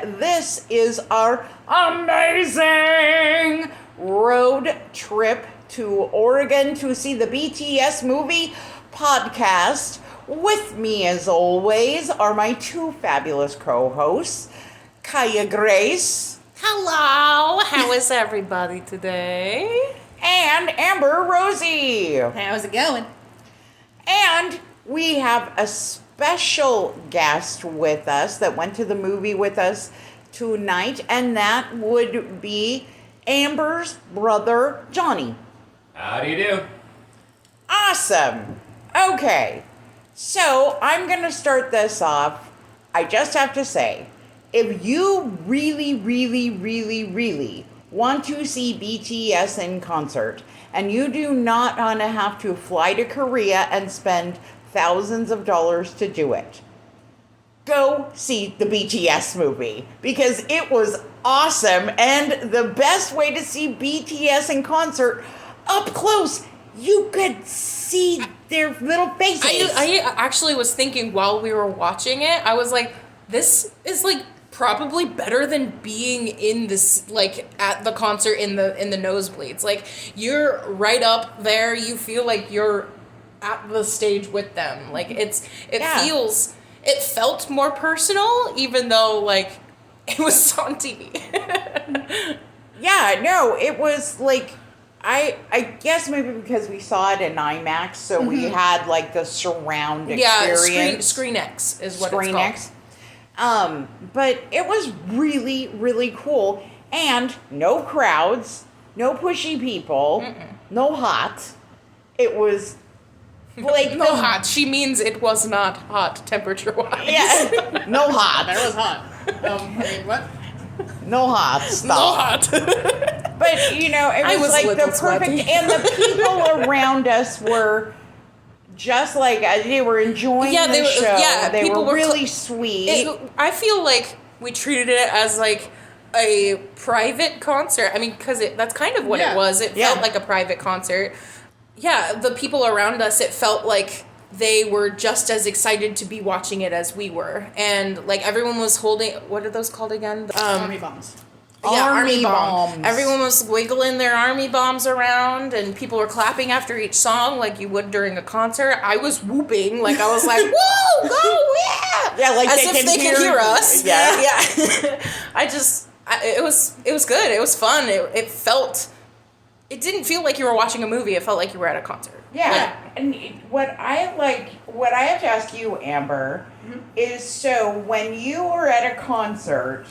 this is our amazing road trip to Oregon to see the BTS Movie Podcast. With me, as always, are my two fabulous co-hosts, Kaya Grace. Hello, how is everybody today? And Amber Rosie. How's it going? And we have a special guest with us that went to the movie with us tonight, and that would be Amber's brother, Johnny. How do you do? Awesome. Okay, so I'm going to start this off. I just have to say, if you really want to see BTS in concert, and you do not want to have to fly to Korea and spend thousands of dollars to do it, go see the BTS movie, because it was awesome. And the best way to see BTS in concert, up close, you could see their little faces. I actually was thinking while we were watching it, I was like, this is like probably better than being in this, like, at the concert in the nosebleeds. Like, you're right up there, you feel like you're at the stage with them. Like, it felt more personal, even though, like, it was on TV. Yeah, no, it was like, I guess maybe because we saw it in IMAX, so we had like the surround experience. Yeah, Screen X is what Screen it's called. X. But it was really cool, and no crowds, no pushy people, no hot. It was like No hot. She means it was not hot temperature-wise. Yeah, no hot. That was hot. Wait, what? No hot. Stop. No hot. But, you know, it was like the perfect, sweaty. and the people around us were just like, they were enjoying the show. Yeah, they were really sweet. I feel like we treated it as like a private concert. I mean, because that's kind of what it was. It felt like a private concert. Yeah, the people around us, it felt like they were just as excited to be watching it as we were. And, like, everyone was holding, what are those called again? Army bombs. Yeah, army bombs. Everyone was wiggling their army bombs around, and people were clapping after each song like you would during a concert. I was whooping, like, I was like, woo, go, yeah! Yeah, like as if they could hear us. Yeah. Yeah. It was good. It was fun. It didn't feel like you were watching a movie. It felt like you were at a concert. Yeah, and what I have to ask you, Amber, is, so when you were at a concert,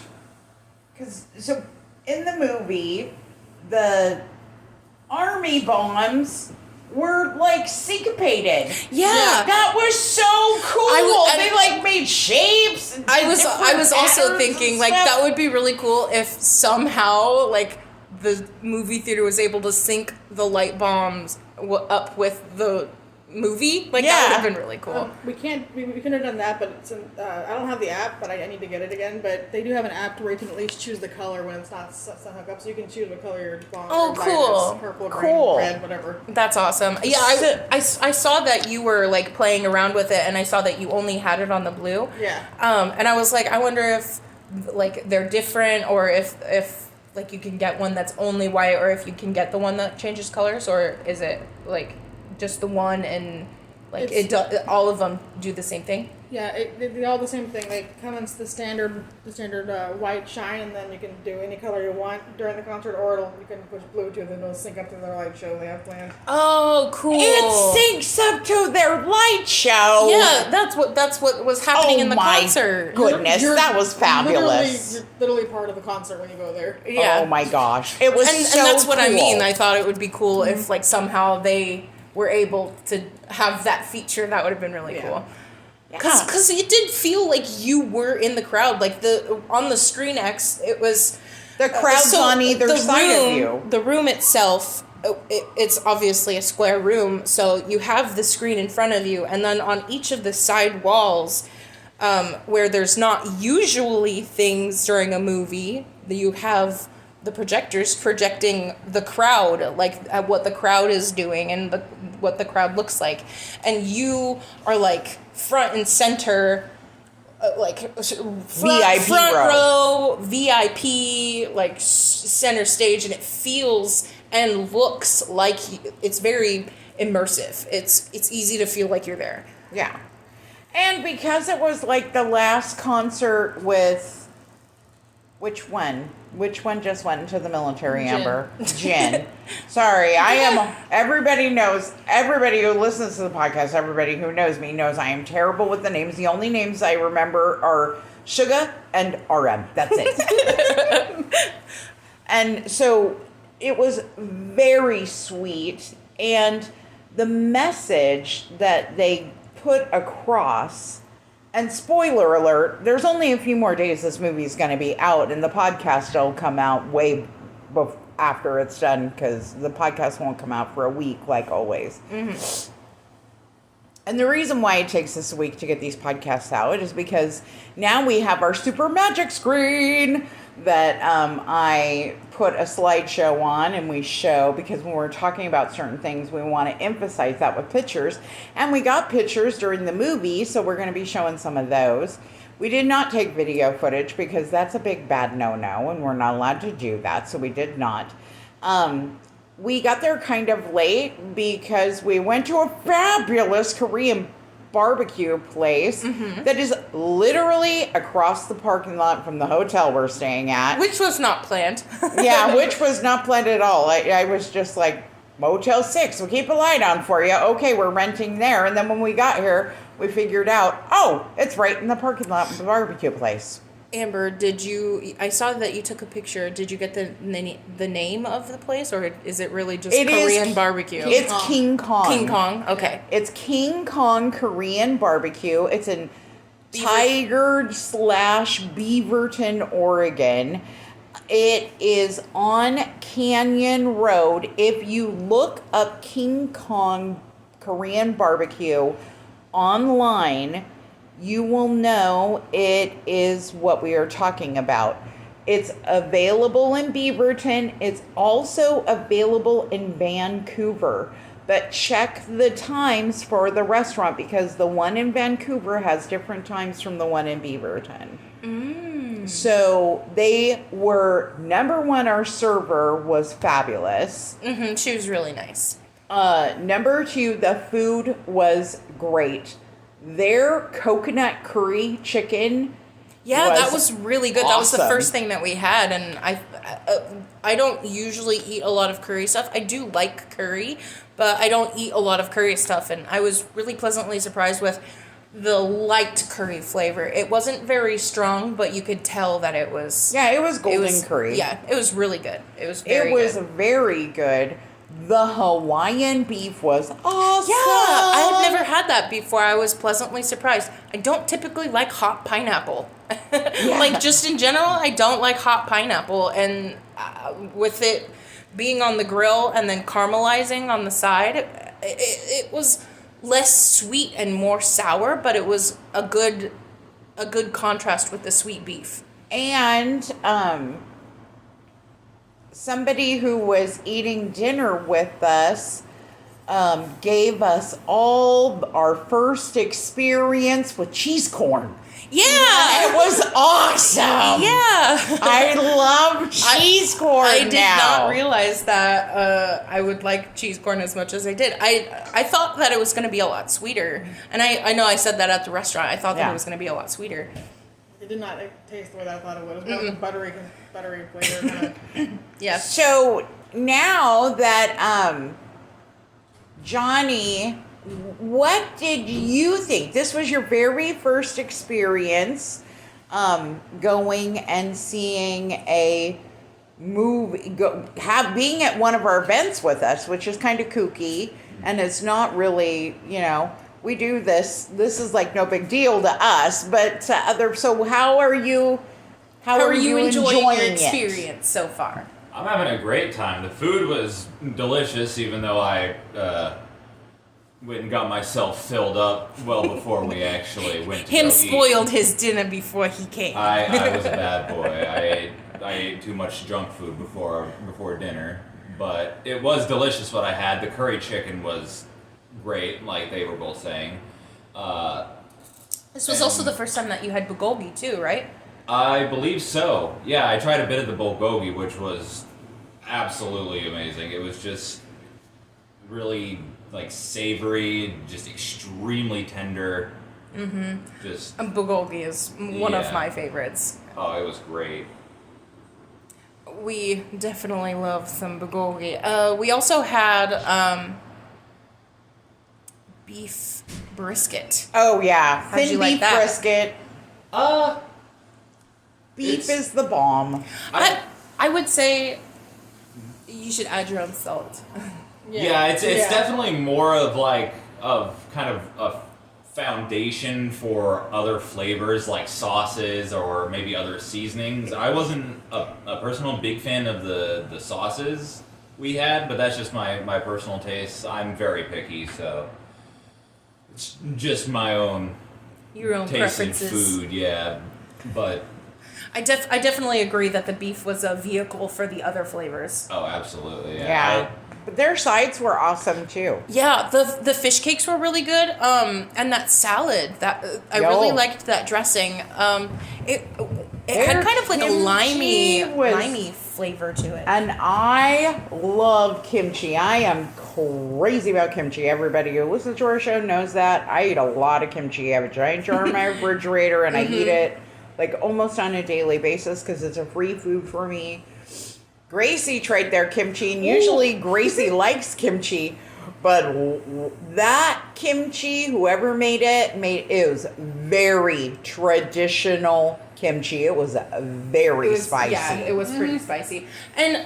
so in the movie, the army bombs were like syncopated. Yeah. That was so cool. They like made shapes. And I was also thinking, like, that would be really cool if somehow, like, the movie theater was able to sync the light bombs up with the movie. Like, that would have been really cool. We couldn't have done that, but it's I don't have the app, but I need to get it again. But they do have an app where you can at least choose the color when it's not hooked up, so you can choose what color your bomb. Oh, cool. Purple, cool. green, red, whatever. That's awesome. Yeah, I saw that you were, like, playing around with it, and I saw that you only had it on the blue. Yeah. And I was like, I wonder if, like, they're different, or if like, you can get one that's only white, or if you can get the one that changes colors, or is it, like, just the one, and, like, all of them do the same thing? Yeah, they're all the same thing. They come in the standard white shine, and then you can do any color you want during the concert, or you can push blue too, then it'll sync up to their light show they have planned. Oh, cool! It syncs up to their light show. Yeah, that's what was happening in the concert. Goodness, that was fabulous. You're literally part of the concert when you go there. Yeah. Oh my gosh, it was and that's what I mean. I thought it would be cool if, like, somehow they were able to have that feature. That would have been really cool. Because it did feel like you were in the crowd. Like, on the Screen X, it was... The crowd's on either side of you. The room itself, it's obviously a square room, so you have the screen in front of you, and then on each of the side walls, where there's not usually things during a movie, you have the projectors projecting the crowd, like, at what the crowd is doing and what the crowd looks like. And you are, like, front and center VIP front row, VIP, like center stage, and it feels and looks like it's very immersive. It's easy to feel like you're there. Yeah. And because it was like the last concert with, which one? Which one just went into the military, Jin. Amber? Jin. Sorry, everybody who listens to the podcast, everybody who knows me knows I am terrible with the names. The only names I remember are Suga and RM. That's it. And so it was very sweet. And the message that they put across, and spoiler alert, there's only a few more days this movie is going to be out, and the podcast will come out way after it's done, because the podcast won't come out for a week like always. Mm-hmm. And the reason why it takes us a week to get these podcasts out is because now we have our super magic screen that I put a slideshow on, and we show, because when we're talking about certain things, we want to emphasize that with pictures. And we got pictures during the movie, so we're going to be showing some of those. We did not take video footage because that's a big bad no-no, and we're not allowed to do that, so we did not. We got there kind of late because we went to a fabulous Korean barbecue place that is literally across the parking lot from the hotel we're staying at. Which was not planned. Yeah, which was not planned at all. I was just like, Motel 6, we'll keep a light on for you. Okay, we're renting there. And then when we got here, we figured out, oh, it's right in the parking lot of the barbecue place. Amber, I saw that you took a picture. Did you get the name of the place, or is it really just Korean barbecue? It's King Kong. King Kong, okay. It's King Kong Korean barbecue. It's in Tigard/Beaverton, Oregon. It is on Canyon Road. If you look up King Kong Korean barbecue online, you will know it is what we are talking about. It's available in Beaverton. It's also available in Vancouver. But check the times for the restaurant, because the one in Vancouver has different times from the one in Beaverton. So they were, number one, our server was fabulous. She was really nice. Number two, the food was great. Their coconut curry chicken, that was really good. Awesome. That was the first thing that we had, and I don't usually eat a lot of curry stuff. I do like curry, but I don't eat a lot of curry stuff, and I was really pleasantly surprised with the light curry flavor. It wasn't very strong, but you could tell that it was... Yeah, it was golden curry. Yeah, it was really good. It was very good. The Hawaiian beef was awesome. Yeah, I had never had that before. I was pleasantly surprised. I don't typically like hot pineapple. Like, just in general, I don't like hot pineapple. And with it being on the grill and then caramelizing on the side, it was less sweet and more sour, but it was a good contrast with the sweet beef. And somebody who was eating dinner with us gave us all our first experience with cheese corn. Yeah. It was awesome. Yeah. I love cheese corn. I did not realize that I would like cheese corn as much as I did. I thought that it was going to be a lot sweeter. And I know I said that at the restaurant. I thought that it was going to be a lot sweeter. It did not taste the way I thought it would. It was more buttery flavor. Kind of. Yeah. So now that Johnny, what did you think? This was your very first experience going and seeing a movie, being at one of our events with us, which is kind of kooky, and it's not really, we do this. This is like no big deal to us, but to others. So how are you enjoying your it? experience so far? I'm having a great time. The food was delicious, even though I went and got myself filled up well before we actually went to Him go spoiled eat. his dinner before he came. I was a bad boy. I ate too much junk food before dinner, but it was delicious what I had. The curry chicken was great, like they were both saying. This was also the first time that you had bulgogi too, right? I believe so. Yeah, I tried a bit of the bulgogi, which was absolutely amazing. It was just really like savory, just extremely tender. Mm-hmm. Just bulgogi is one of my favorites. Oh, it was great. We definitely love some bulgogi. We also had beef brisket. Oh yeah, How'd thin you like beef that? brisket. Beef is the bomb. I would say you should add your own salt. Yeah, it's definitely more of like kind of a foundation for other flavors like sauces or maybe other seasonings. I wasn't a personal big fan of the sauces we had, but that's just my personal taste. I'm very picky, so it's just my own Your own taste in preferences. food, yeah. But I definitely agree that the beef was a vehicle for the other flavors. oh, absolutely, Yeah. But their sides were awesome too. Yeah, the fish cakes were really good. And that salad, that I really liked that dressing. It had kind of like a limey flavor to it. And I love kimchi. I am crazy about kimchi. Everybody who listens to our show knows that. I eat a lot of kimchi. I have a giant jar in my refrigerator and I eat it like almost on a daily basis because it's a free food for me. Gracie tried their kimchi, and usually Gracie likes kimchi, but that kimchi, whoever made it was very traditional kimchi. It was very spicy. Yeah, it was pretty spicy. And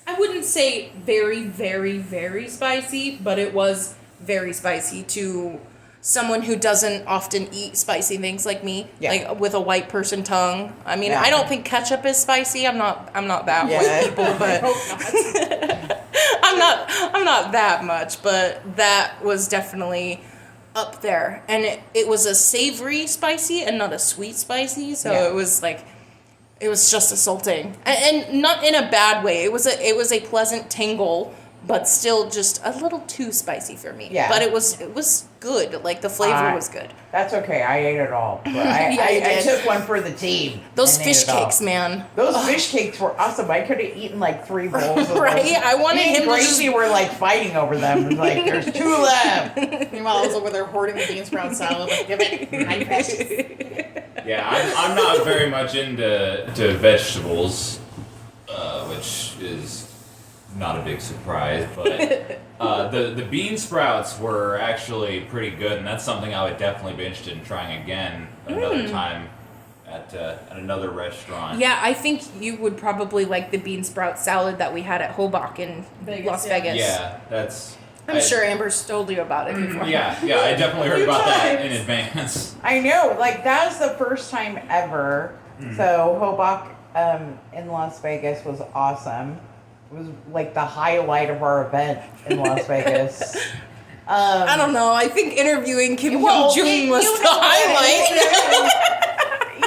I wouldn't say very, very, very spicy, but it was very spicy to someone who doesn't often eat spicy things like me, like with a white person tongue. I mean, I don't think ketchup is spicy. I'm not that white people, but I'm not that much. But that was definitely up there, and it was a savory spicy and not a sweet spicy. So it was like it was just assaulting, and not in a bad way. It was a pleasant tingle. But still just a little too spicy for me. Yeah. But it was good. Like, the flavor was good. That's okay. I ate it all. But I took one for the team. Those fish cakes, man. Those fish cakes were awesome. I could have eaten like 3 bowls of right? those. I wanted him to Gracie were like fighting over them. Like, there's 2 left. Meanwhile, I was over there hoarding the bean sprout salad. Like, give it 9 fishes. Yeah, I'm not very much into vegetables, which is not a big surprise, but the bean sprouts were actually pretty good, and that's something I would definitely be interested in trying again another time at another restaurant. Yeah, I think you would probably like the bean sprout salad that we had at Hobach in Las Vegas. Yeah, that's... I'm sure Amber's told you about it before. Yeah, I definitely heard about that in advance. I know, like that was the first time ever. So Hobach in Las Vegas was awesome. It was like the highlight of our event in Las Vegas. I don't know. I think interviewing Kim Hyung-jun was the highlight.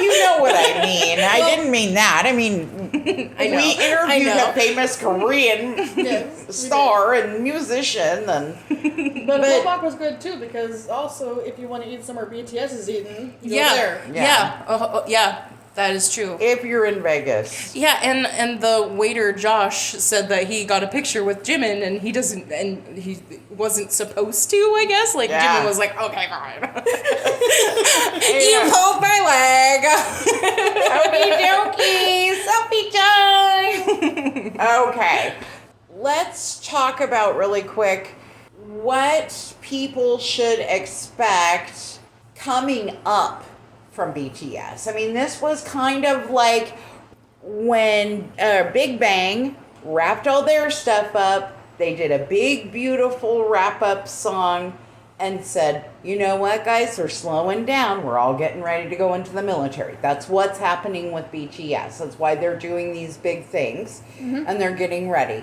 You know what I mean. I didn't mean that. I mean, we interviewed a famous Korean star and musician. But Hobach was good too because also if you want to eat somewhere BTS is eating, you go there. Yeah. That is true. If you're in Vegas. Yeah, and the waiter Josh said that he got a picture with Jimin and he wasn't supposed to, I guess. Like Jimin was like, okay, fine. You pulled my leg. Okie dokie, selfie time. Okay. Let's talk about really quick what people should expect coming up from BTS. I mean, this was kind of like when Big Bang wrapped all their stuff up. They did a big, beautiful wrap-up song and said, you know what, guys, they're slowing down. We're all getting ready to go into the military. That's what's happening with BTS. That's why they're doing these big things and they're getting ready.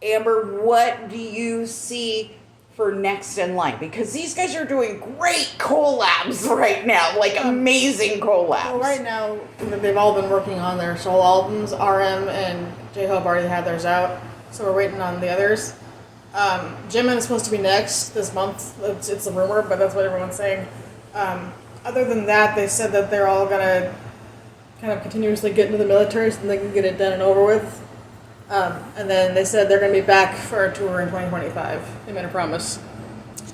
Amber, what do you see for next in line? Because these guys are doing great collabs right now, like amazing collabs. Well, right now, they've all been working on their solo albums. RM and J-Hope already had theirs out, so we're waiting on the others. Jimin is supposed to be next this month. It's a rumor, but that's what everyone's saying. Other than that, they said that they're all gonna kind of continuously get into the military so they can get it done and over with. And then they said they're gonna be back for a tour in 2025. They made a promise.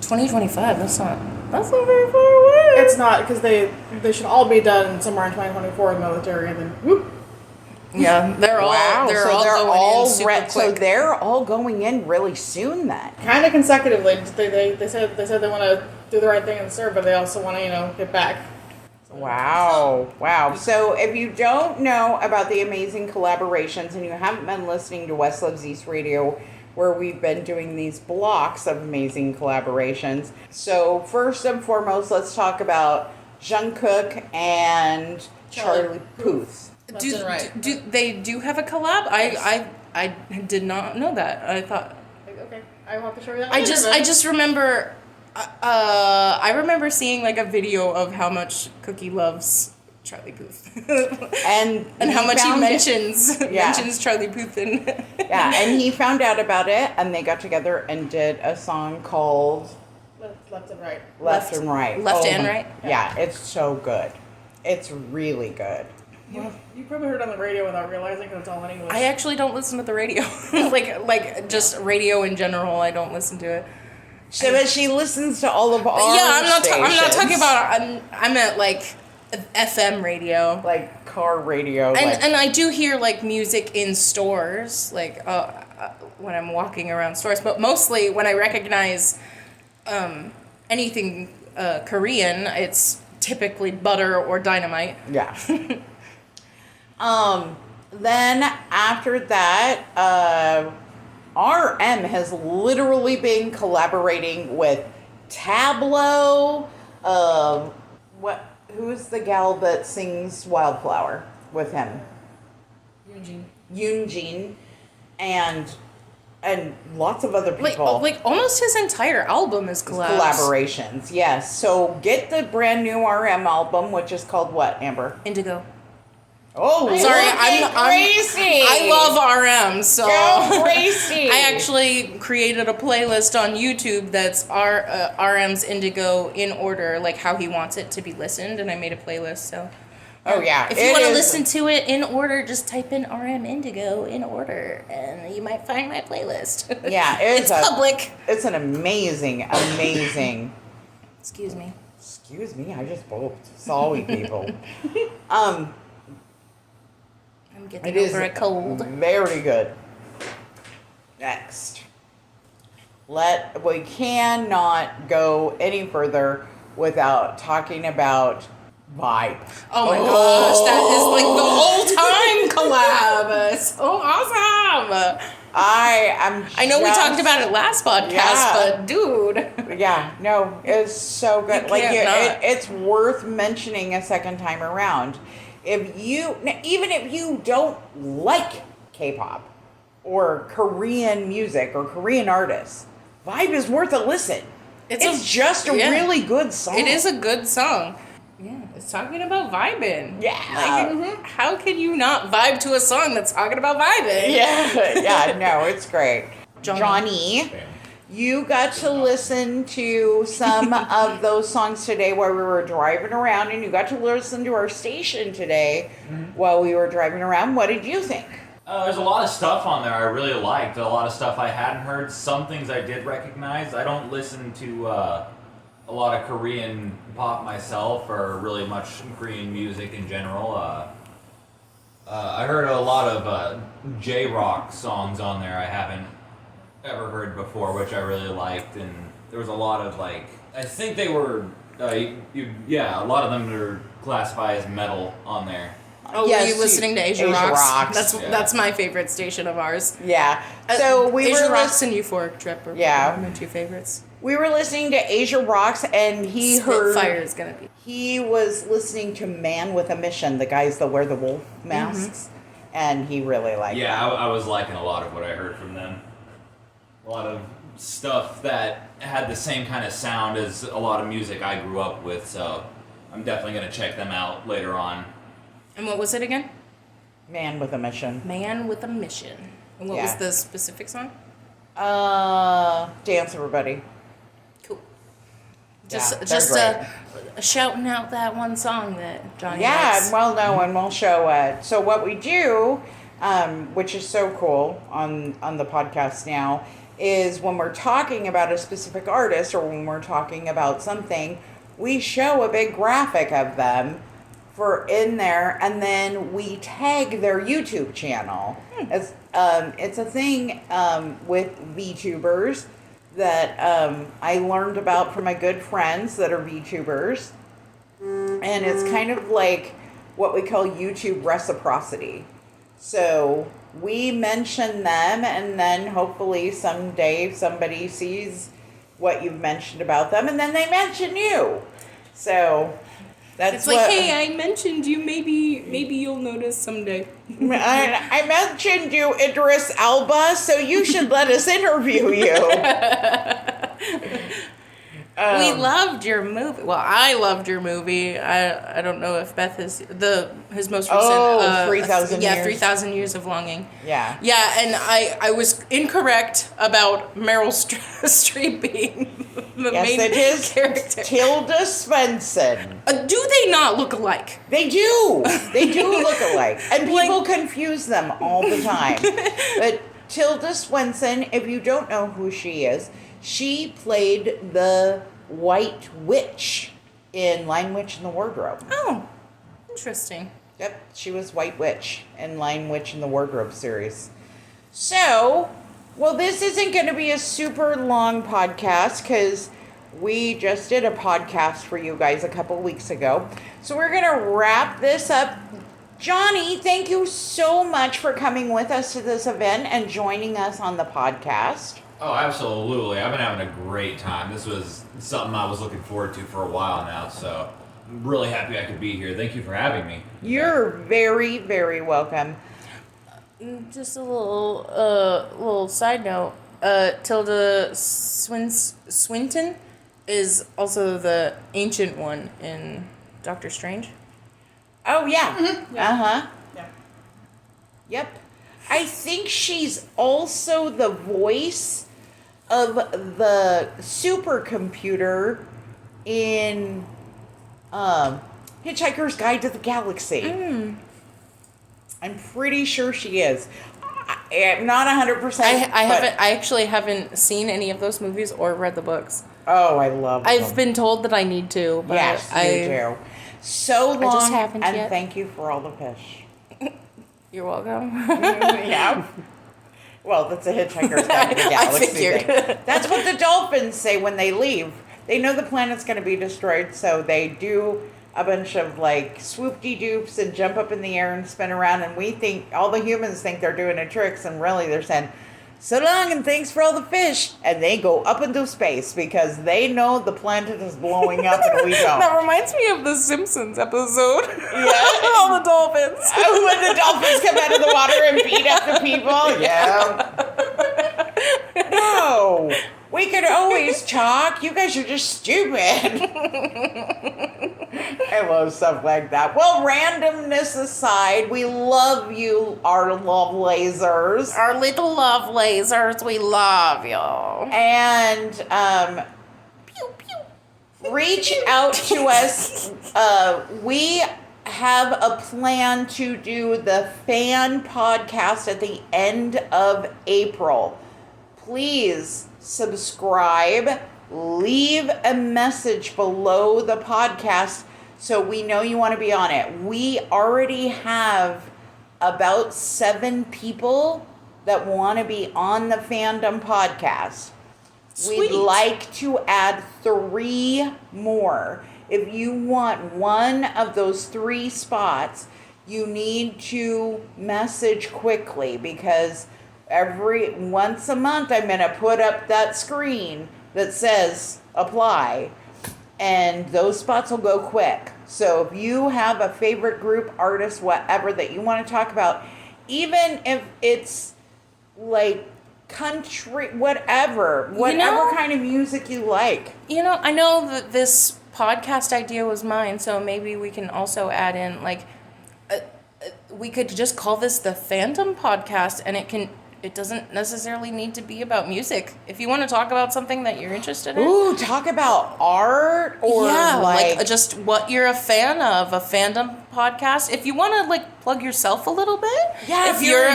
2025. That's not very far away. It's not, because they should all be done somewhere in 2024 in the military, and then whoop. Yeah, they're all going in super quick. So they're all going in really soon then. Kind of consecutively. They said they want to do the right thing and serve, but they also want to get back. Wow. So if you don't know about the amazing collaborations and you haven't been listening to West Loves East Radio, where we've been doing these blocks of amazing collaborations. So first and foremost, let's talk about Jungkook and Charlie Puth. Do they have a collab? I did not know that. I thought. Okay, I will have to show you that. I just remember. I remember seeing like a video of how much Cookie loves Charlie Puth, and how much he mentions Charlie Puth in. Yeah, and he found out about it, and they got together and did a song called Left and Right. Left and Right. Left and Right. Yeah, it's so good. It's really good. You probably heard it on the radio without realizing, because it's all in English. I actually don't listen to the radio, like just radio in general. I don't listen to it. But she listens to all of our I'm not stations. talking about. I meant like FM radio, like car radio, and I do hear like music in stores, like when I'm walking around stores. But mostly when I recognize anything Korean, it's typically Butter or Dynamite. Yeah. Then after that, RM has literally been collaborating with Tableau. Who's the gal that sings Wildflower with him? Yoonjin, and lots of other people. Like almost his entire album is collaborations. Yes. So get the brand new RM album, which is called what, Amber? Indigo. Oh, sorry, I'm crazy. I love RM, so go crazy. I actually created a playlist on YouTube that's RM's Indigo in order, like how he wants it to be listened, and I made a playlist. So, oh yeah, if you want to listen to it in order, just type in RM Indigo in order, and you might find my playlist. Yeah, it's public. It's an amazing. Excuse me, I just burped. Sorry, people. I'm getting over a cold. Very good. Next. We cannot go any further without talking about Vibe. Oh my gosh, that is like the whole time collab. So awesome. I know we talked about it last podcast, but dude. Yeah, no, it's so good. It's worth mentioning a second time around. Even if you don't like K-pop or Korean music or Korean artists, Vibe is worth a listen. It's just a really good song. It is a good song. Yeah, it's talking about vibing. Yeah. How can you not vibe to a song that's talking about vibing? Yeah, no, it's great. Johnny, you got to listen to some of those songs today while we were driving around, and you got to listen to our station today while we were driving around. What did you think? There's a lot of stuff on there I really liked. A lot of stuff I hadn't heard. Some things I did recognize. I don't listen to a lot of Korean pop myself, or really much Korean music in general. I heard a lot of J-rock songs on there I haven't ever heard before, which I really liked, and there was a lot of I think they were a lot of them are classified as metal on there. Oh, yes, were you listening to Asia Rocks? That's my favorite station of ours. Yeah. So we Asia were Rocks and Euphoric Trip are my two favorites. We were listening to Asia Rocks, and he heard Fire is gonna be. He was listening to Man with a Mission, the guys that wear the wolf masks, and he really liked it. Yeah, I was liking a lot of what I heard from them. A lot of stuff that had the same kind of sound as a lot of music I grew up with, so I'm definitely going to check them out later on. And what was it again? Man with a Mission. Man with a Mission. And what was the specific song? Dance Everybody. Cool. Just shouting out that one song that Johnny likes. Well, no, and we'll show it. So what we do, which is so cool on the podcast now, is when we're talking about a specific artist or when we're talking about something, we show a big graphic of them for in there, and then we tag their YouTube channel. It's a thing with VTubers that I learned about from my good friends that are VTubers, and it's kind of like what we call YouTube reciprocity. So we mention them, and then hopefully someday somebody sees what you've mentioned about them, and then they mention you. So that's it's like, hey, I mentioned you. Maybe you'll notice someday. I mentioned you, Idris Elba, so you should let us interview you. We loved your movie. Well, I loved your movie. I don't know if Beth is his most recent 3,000 years. 3,000 Years of Longing. Yeah. Yeah, and I was incorrect about Meryl Streep being the main character. Tilda Swinton. Do they not look alike? They do. They do look alike. And people confuse them all the time. But Tilda Swinton, if you don't know who she is, she played the White Witch in Lion Witch in the Wardrobe. Oh, interesting. Yep, she was White Witch in Lion Witch in the Wardrobe series. So, well, this isn't going to be a super long podcast because we just did a podcast for you guys a couple weeks ago. So we're going to wrap this up. Johnny, thank you so much for coming with us to this event and joining us on the podcast. Oh, absolutely. I've been having a great time. This was something I was looking forward to for a while now, so I'm really happy I could be here. Thank you for having me. You're very, very welcome. Just a little side note. Tilda Swinton is also the ancient one in Doctor Strange. Oh, yeah. Mm-hmm. Yeah. Uh-huh. Yeah. Yep. I think she's also the voice of the supercomputer in Hitchhiker's Guide to the Galaxy. I'm pretty sure she is. I'm not 100%. I actually haven't seen any of those movies or read the books. Oh, I love them. I've been told that I need to, but yes, you do. So long, just haven't and yet. thank you for all the fish. You're welcome. Yeah. Well, that's a Hitchhiker's Guide to the Galaxy figured. thing. That's what the dolphins say when they leave. They know the planet's going to be destroyed, so they do a bunch of like swoop-de-doops and jump up in the air and spin around, and we think, all the humans think they're doing a tricks, and really they're saying, so long and thanks for all the fish, and they go up into space because they know the planet is blowing up and we don't. That reminds me of the Simpsons episode. Yeah. All the dolphins. When the dolphins come out of the water and beat up the people. Yeah. No. We could always talk. You guys are just stupid. I love stuff like that. Well, randomness aside, we love you, our love lasers. Our little love lasers, we love you. And pew, pew. Reach out to us. We have a plan to do the fan podcast at the end of April. Please subscribe, leave a message below the podcast so we know you want to be on it. We already have about 7 people that want to be on the Fandom podcast. Sweet. We'd like to add 3 more. If you want one of those 3 spots, you need to message quickly because once a month I'm going to put up that screen that says apply, and those spots will go quick. So if you have a favorite group, artist, whatever that you want to talk about, even if it's like country, whatever kind of music you like. I know that this podcast idea was mine, so maybe we can also add in we could just call this the Phantom Podcast, and it can it doesn't necessarily need to be about music. If you want to talk about something that you're interested in. Ooh, talk about art or like just what you're a fan of, a fandom podcast. If you want to like plug yourself a little bit. Yeah, if you're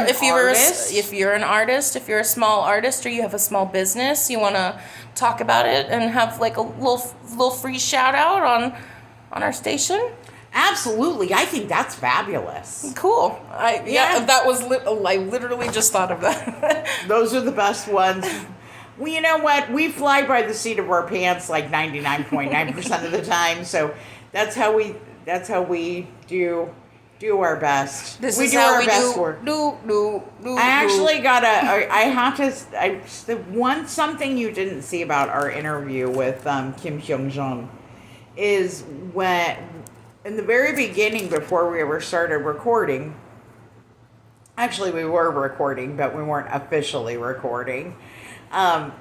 an artist, if you're a small artist or you have a small business, you want to talk about it and have like a little free shout out on our station. Absolutely. I think that's fabulous. Cool. That was I literally just thought of that. Those are the best ones. Well, you know what? We fly by the seat of our pants like 99.9% of the time. So that's how we do our best. This we is do how our we best do, work. I actually something you didn't see about our interview with Kim Hyung-jung is when in the very beginning, before we ever started recording, actually we were recording, but we weren't officially recording. I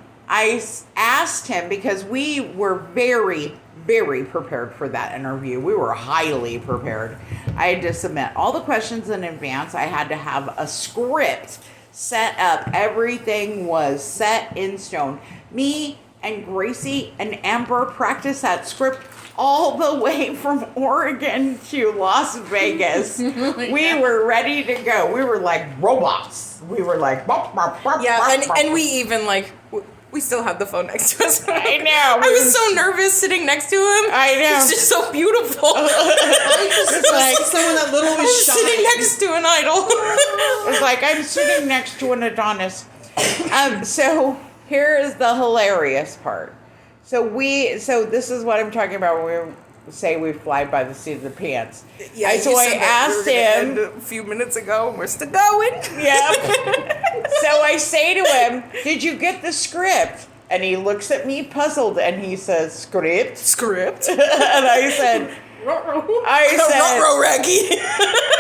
asked him, because we were very, very prepared for that interview. We were highly prepared. I had to submit all the questions in advance. I had to have a script set up. Everything was set in stone. Me and Gracie and Amber practiced that script all the way from Oregon to Las Vegas. We were ready to go. We were like robots. We were like, and we even like, we still had the phone next to us. I know. I was so nervous sitting next to him. I know. He's just so beautiful. It's like someone that literally shines. Sitting next to an idol. It's like I'm sitting next to an Adonis. So here is the hilarious part. So this is what I'm talking about when we say we fly by the seat of the pants. Yeah. So I asked him a few minutes ago, and we're still going. Yep. So I say to him, "Did you get the script?" And he looks at me puzzled, and he says, "Script." And I said, Raggy.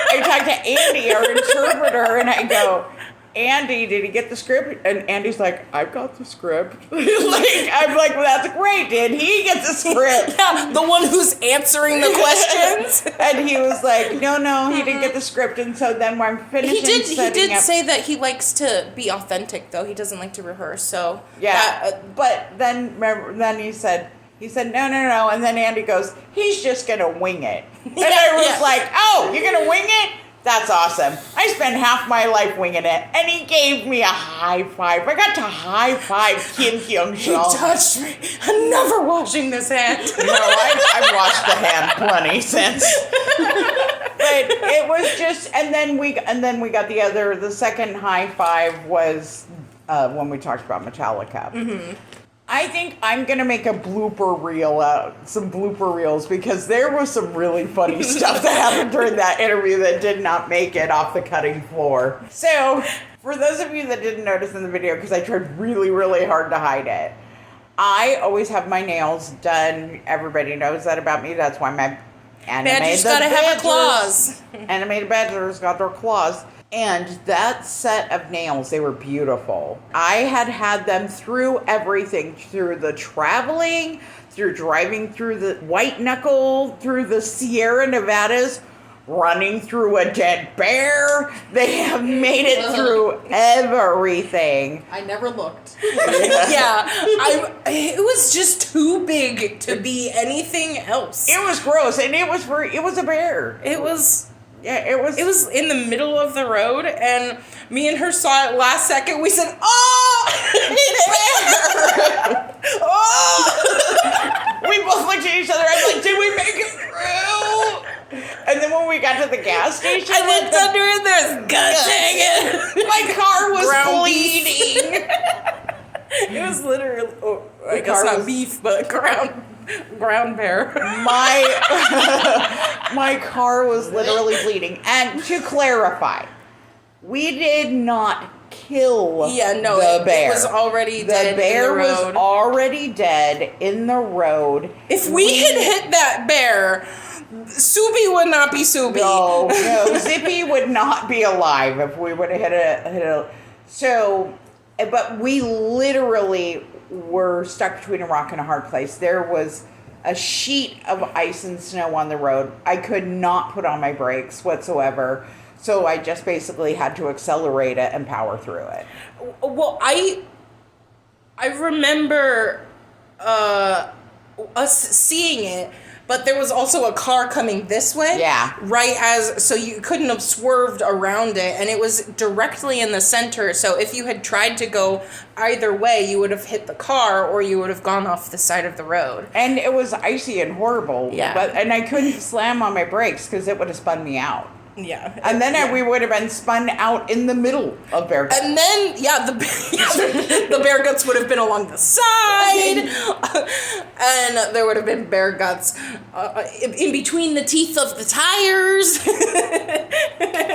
I talked to Andy, our interpreter, and I go, "Andy, did he get the script?" And Andy's like, "I've got the script." I'm like, "Well, that's great. Did he get the script?" Yeah, the one who's answering the questions. And he was like, no, he didn't get the script. And so then when I'm finishing He did say that he likes to be authentic, though. He doesn't like to rehearse. So yeah, but then he said, no. And then Andy goes, "He's just going to wing it." And I was like, "Oh, you're going to wing it? That's awesome. I spent half my life winging it." And he gave me a high five. I got to high five Kim Hyung-jung. He touched me. I'm never washing this hand. No, I've washed the hand plenty since. But it was just, and then we got the second high five was when we talked about Metallica. Mm-hmm. I think I'm going to make a blooper reel some blooper reels, because there was some really funny stuff that happened during that interview that did not make it off the cutting floor. So, for those of you that didn't notice in the video, because I tried really, really hard to hide it, I always have my nails done. Everybody knows that about me. That's why my Badgers gotta have claws. Animated badgers got their claws. And that set of nails, they were beautiful. I had them through everything, through the traveling, through driving through the White Knuckle, through the Sierra Nevadas, running through a dead bear. They have made it through everything. I never looked. Yeah, it was just too big to be anything else. It was gross, and it was a bear. It was. Yeah, it was in the middle of the road, and me and her saw it last second. We said, "Oh, it's there!" Oh! We both looked at each other. I was like, "Did we make it through?" And then when we got to the gas station, I looked under and there's, God dang it, my car was ground bleeding. It was literally, I guess not beef, but ground bear. My car was literally bleeding. And to clarify, we did not kill the bear. It was already dead. The bear in the road. was already dead in the road. If we had hit that bear, Soupy would not be Soupy. No, Zippy would not be alive if we would have hit a. So, but we literally were stuck between a rock and a hard place. There was a sheet of ice and snow on the road. I could not put on my brakes whatsoever. So I just basically had to accelerate it and power through it. Well, I remember us seeing it, but there was also a car coming this way. Yeah. So you couldn't have swerved around it, and it was directly in the center. So if you had tried to go either way, you would have hit the car, or you would have gone off the side of the road. And it was icy and horrible. Yeah. And I couldn't slam on my brakes because it would have spun me out. Yeah. And then we would have been spun out in the middle of Bear Guts. And then, the Bear Guts would have been along the side, and there would have been Bear Guts in between the teeth of the tires.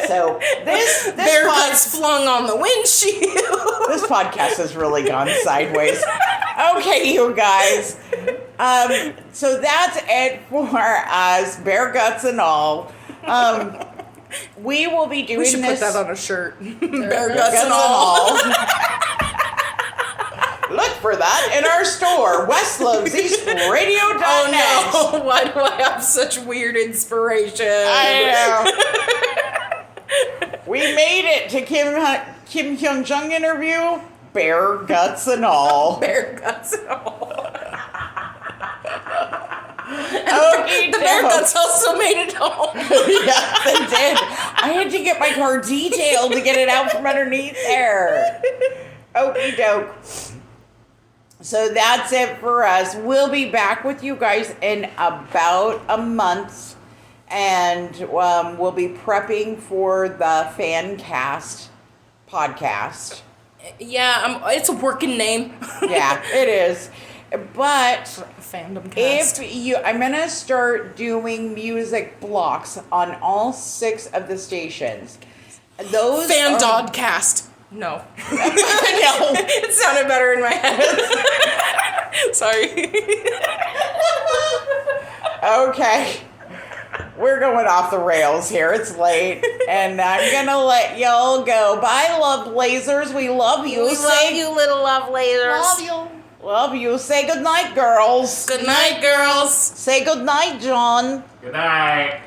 So this Bear Guts flung on the windshield. This podcast has really gone sideways. Okay, you guys. So that's it for us, Bear Guts and all. We will be doing We should this. put that on a shirt. Bear Bear Guts and all. Look for that in our store, westloveseastradio.net. Oh no! Why do I have such weird inspiration? I know. We made it to Kim Hyun Jung interview. Bear Guts and all. Bear Guts and all. Okay, the Bear Guts also made it home. Yes, it did. I had to get my car detailed to get it out from underneath there. Okie doke. So that's it for us. We'll be back with you guys in about a month. And we'll be prepping for the fan cast podcast. Yeah, it's a working name. Yeah, it is. But Fandom cast. I'm gonna start doing music blocks on all 6 of the stations. Those Fandodcast. No. No. It sounded better in my head. Sorry. Okay. We're going off the rails here. It's late. And I'm gonna let y'all go. Bye, love lasers. We love you. We love you, little love lasers. Love you. Love you. Say good night, girls. Good night, girls. Say good night, John. Good night.